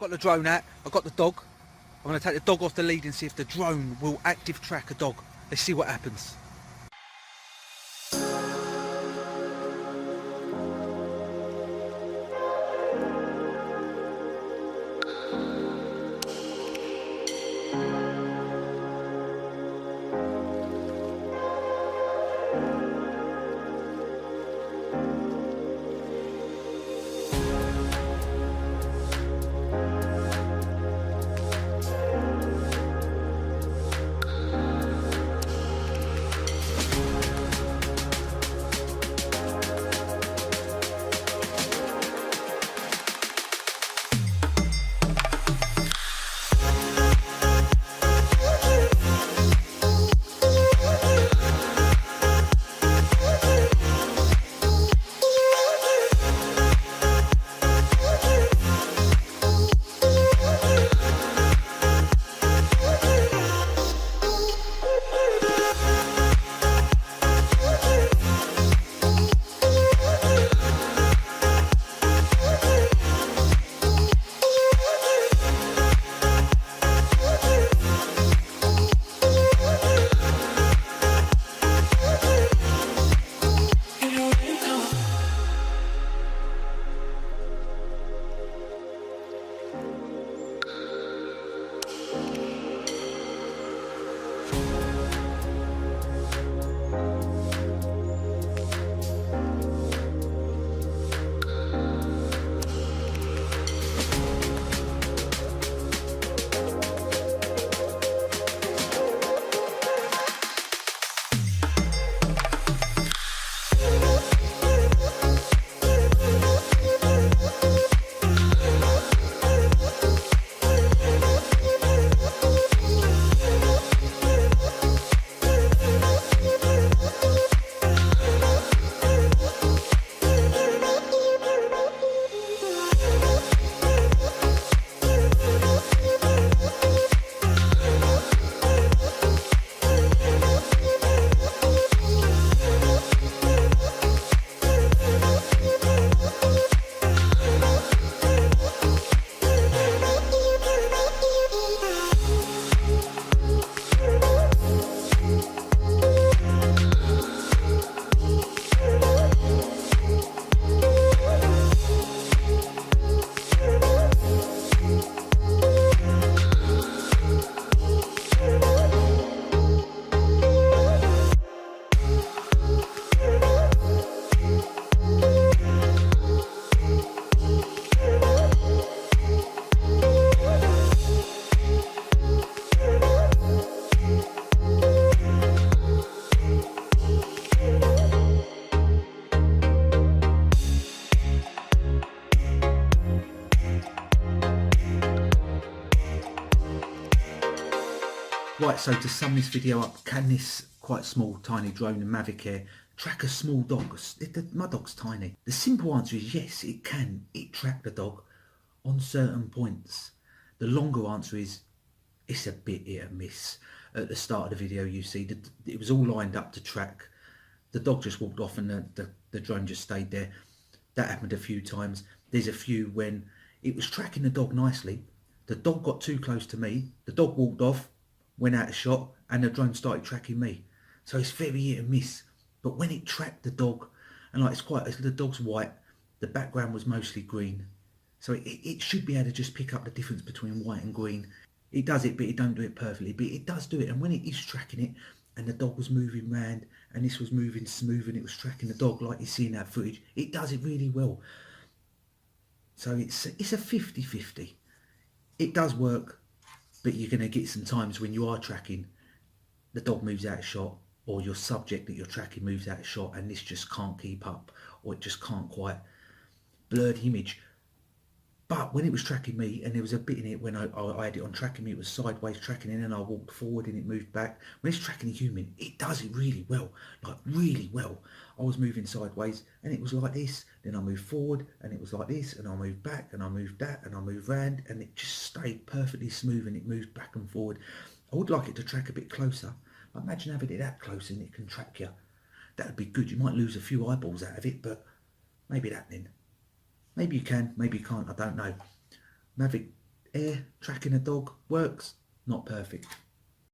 Got the drone out, I've got the dog. I'm going to take the dog off the lead and see if the drone will active track a dog. Let's see what happens. Right, so to sum this video up, can this quite small, tiny drone, the Mavic Air, track a small dog? My dog's tiny. The simple answer is yes, it can. It track the dog on certain points. The longer answer is it's a bit hit and miss. At the start of the video, you see that it was all lined up to track. The dog just walked off and the drone just stayed there. That happened a few times. There's a few when it was tracking the dog nicely. The dog got too close to me. The dog walked off, went out of shot, and the drone started tracking me. So it's very hit and miss. But when it tracked the dog, and like the dog's white, the background was mostly green. So it should be able to just pick up the difference between white and green. It does it, but it don't do it perfectly. But it does do it. And when it is tracking it, and the dog was moving round, and this was moving smooth, and it was tracking the dog like you see in that footage, it does it really well. So it's a 50-50. It does work. But you're going to get some times when you are tracking, the dog moves out of shot, or your subject that you're tracking moves out of shot, and this just can't keep up, or it just can't quite blur the image. But when it was tracking me, and there was a bit in it when I had it on tracking me, it was sideways tracking in, and I walked forward and it moved back. When it's tracking a human, it does it really well, like really well. I was moving sideways and it was like this, then I moved forward and it was like this, and I moved back and I moved that and I moved round, and it just stayed perfectly smooth and it moved back and forward. I would like it to track a bit closer. Imagine having it that close and it can track you. That would be good. You might lose a few eyeballs out of it, but maybe that then. Maybe you can, maybe you can't, I don't know. Mavic Air tracking a dog works, not perfect.